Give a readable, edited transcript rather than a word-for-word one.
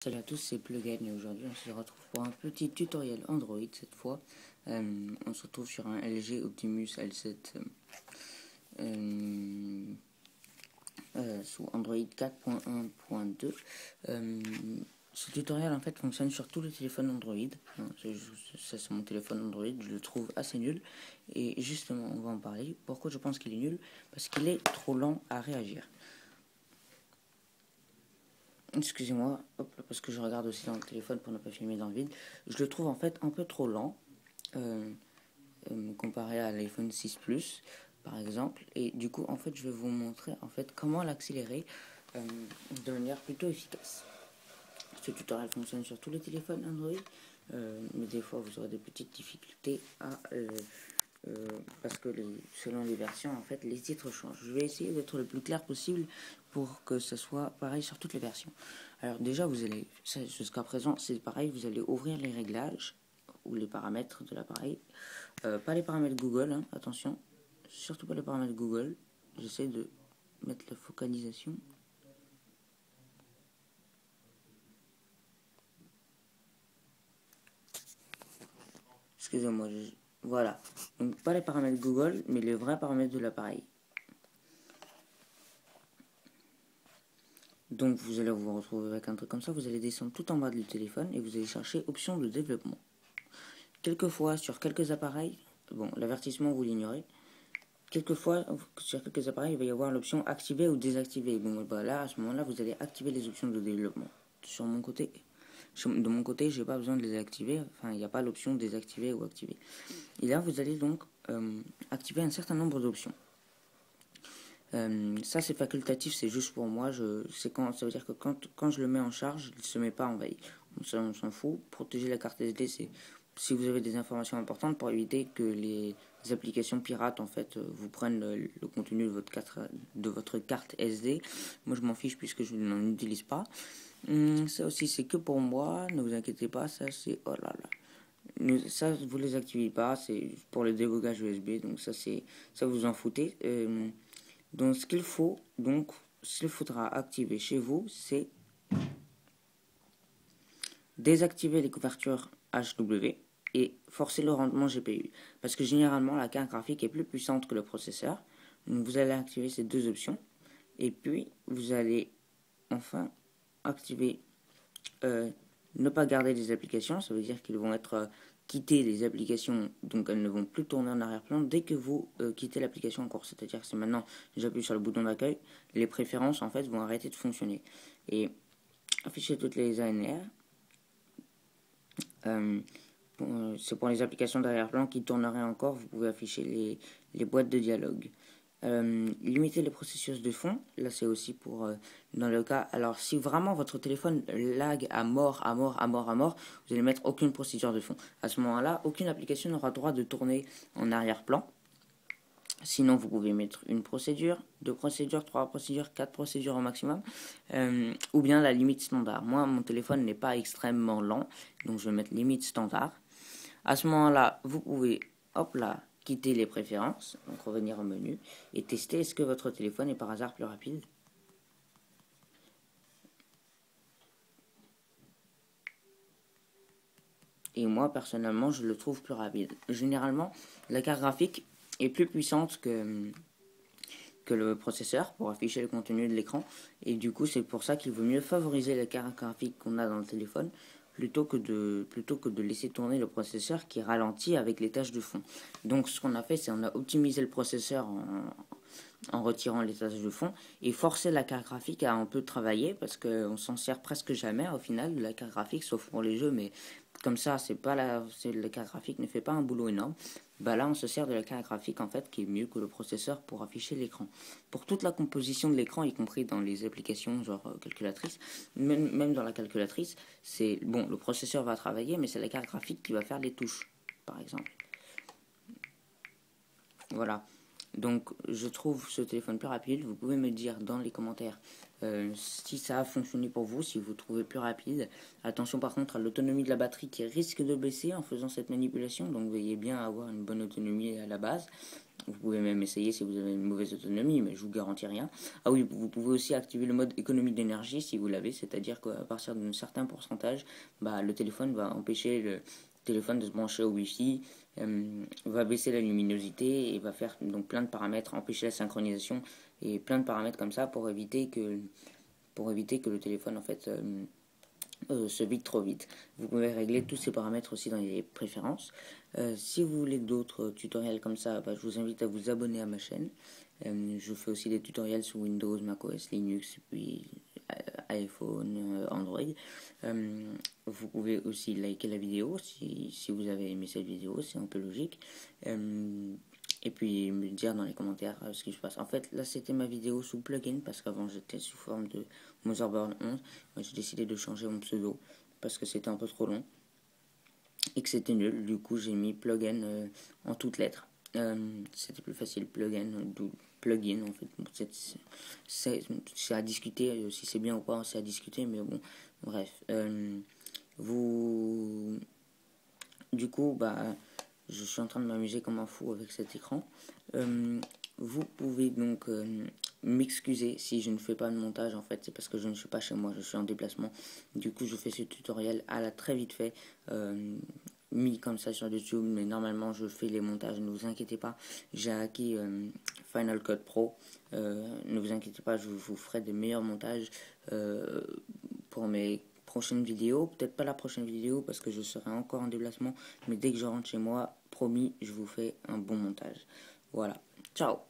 Salut à tous, c'est Plugin et aujourd'hui on se retrouve pour un petit tutoriel Android cette fois. On se retrouve sur un LG Optimus L7 sous Android 4.1.2. Ce tutoriel en fait fonctionne sur tous les téléphones Android. Ça c'est mon téléphone Android, je le trouve assez nul. Et justement on va en parler. Pourquoi je pense qu'il est nul? Parce qu'il est trop lent à réagir. Excusez-moi, parce que je regarde aussi dans le téléphone pour ne pas filmer dans le vide. Je le trouve en fait un peu trop lent, comparé à l'iPhone 6 Plus, par exemple. Et du coup, en fait, je vais vous montrer en fait comment l'accélérer de manière plutôt efficace. Ce tutoriel fonctionne sur tous les téléphones Android, mais des fois vous aurez des petites difficultés parce que selon les versions, en fait, les titres changent. Je vais essayer d'être le plus clair possible pour que ce soit pareil sur toutes les versions. Alors déjà, vous allez, jusqu'à présent, c'est pareil, vous allez ouvrir les réglages ou les paramètres de l'appareil. Pas les paramètres Google, hein, attention, surtout pas les paramètres Google. J'essaie de mettre la focalisation. Excusez-moi, voilà. Donc pas les paramètres Google, mais les vrais paramètres de l'appareil. Donc vous allez vous retrouver avec un truc comme ça, vous allez descendre tout en bas du téléphone et vous allez chercher option de développement. Quelquefois sur quelques appareils, bon l'avertissement vous l'ignorez, quelquefois sur quelques appareils il va y avoir l'option activer ou désactiver. Bon bah là à ce moment là vous allez activer les options de développement. Sur mon côté, de mon côté j'ai pas besoin de les activer, enfin il n'y a pas l'option désactiver ou activer. Et là vous allez donc activer un certain nombre d'options. Ça c'est facultatif, c'est juste pour moi. Ça veut dire que quand je le mets en charge, il se met pas en veille. Ça on s'en fout. Protéger la carte SD, c'est si vous avez des informations importantes pour éviter que les applications pirates en fait vous prennent le contenu de votre carte SD. Moi je m'en fiche puisque je n'en utilise pas. Ça aussi c'est que pour moi, ne vous inquiétez pas, ça c'est oh là là. Ça vous les activez pas, c'est pour le débogage USB, donc ça vous en foutez. Donc ce qu'il faudra activer chez vous, c'est désactiver les couvertures HW et forcer le rendement GPU. Parce que généralement la carte graphique est plus puissante que le processeur. Donc vous allez activer ces deux options. Et puis vous allez enfin activer ne pas garder les applications. Ça veut dire qu'ils vont être quitter les applications, donc elles ne vont plus tourner en arrière-plan dès que vous quittez l'application en cours. C'est-à-dire que si maintenant j'appuie sur le bouton d'accueil, les préférences en fait vont arrêter de fonctionner. Et afficher toutes les ANR, c'est pour les applications d'arrière-plan qui tourneraient encore, vous pouvez afficher les boîtes de dialogue. Limiter les processus de fond, là c'est aussi pour dans le cas, alors si vraiment votre téléphone lag à mort, vous allez mettre aucune procédure de fond. À ce moment-là, aucune application n'aura droit de tourner en arrière-plan. Sinon, vous pouvez mettre une procédure, deux procédures, trois procédures, quatre procédures au maximum, ou bien la limite standard. Moi, mon téléphone n'est pas extrêmement lent, donc je vais mettre limite standard. À ce moment-là, vous pouvez, hop là, quitter les préférences, donc revenir au menu, et tester est-ce que votre téléphone est par hasard plus rapide. Et moi, personnellement, je le trouve plus rapide. Généralement, la carte graphique est plus puissante que le processeur pour afficher le contenu de l'écran. Et du coup, c'est pour ça qu'il vaut mieux favoriser la carte graphique qu'on a dans le téléphone plutôt que de laisser tourner le processeur qui ralentit avec les tâches de fond. Donc ce qu'on a fait, c'est on a optimisé le processeur en retirant les tâches de fond et forcer la carte graphique à un peu travailler parce qu'on s'en sert presque jamais au final de la carte graphique sauf pour les jeux, mais comme ça la carte graphique ne fait pas un boulot énorme. Bah là on se sert de la carte graphique en fait qui est mieux que le processeur pour afficher l'écran. Pour toute la composition de l'écran, y compris dans les applications genre calculatrice, même dans la calculatrice, c'est bon, le processeur va travailler mais c'est la carte graphique qui va faire les touches par exemple. Voilà. Donc je trouve ce téléphone plus rapide. Vous pouvez me dire dans les commentaires si ça a fonctionné pour vous, si vous trouvez plus rapide. Attention par contre à l'autonomie de la batterie qui risque de baisser en faisant cette manipulation. Donc veillez bien à avoir une bonne autonomie à la base. Vous pouvez même essayer si vous avez une mauvaise autonomie, mais je vous garantis rien. Ah oui, vous pouvez aussi activer le mode économie d'énergie si vous l'avez, c'est-à-dire qu'à partir d'un certain pourcentage, le téléphone va empêcher le téléphone de se brancher au Wi-Fi, va baisser la luminosité et va faire donc plein de paramètres, empêcher la synchronisation et plein de paramètres comme ça pour éviter que le téléphone en fait se vide trop vite. Vous pouvez régler tous ces paramètres aussi dans les préférences. Si vous voulez d'autres tutoriels comme ça, je vous invite à vous abonner à ma chaîne. Je fais aussi des tutoriels sur Windows, macOS, Linux, puis iPhone, Android. Vous pouvez aussi liker la vidéo si vous avez aimé cette vidéo, c'est un peu logique. Et puis me dire dans les commentaires ce qui se passe. En fait, là c'était ma vidéo sous plugin parce qu'avant j'étais sous forme de Motherboard 11. Moi j'ai décidé de changer mon pseudo parce que c'était un peu trop long et que c'était nul. Du coup j'ai mis plugin en toutes lettres. C'était plus facile, plugin en fait. C'est à discuter, si c'est bien ou pas, c'est à discuter, mais bon, bref. Du coup, je suis en train de m'amuser comme un fou avec cet écran. Vous pouvez donc m'excuser si je ne fais pas de montage. En fait, c'est parce que je ne suis pas chez moi, je suis en déplacement. Du coup, je fais ce tutoriel à la très vite fait, mis comme ça sur YouTube. Mais normalement, je fais les montages, ne vous inquiétez pas. J'ai acquis Final Cut Pro. Ne vous inquiétez pas, je vous ferai des meilleurs montages pour mes prochaine vidéo, peut-être pas la prochaine vidéo parce que je serai encore en déplacement, mais dès que je rentre chez moi, promis, je vous fais un bon montage. Voilà, ciao.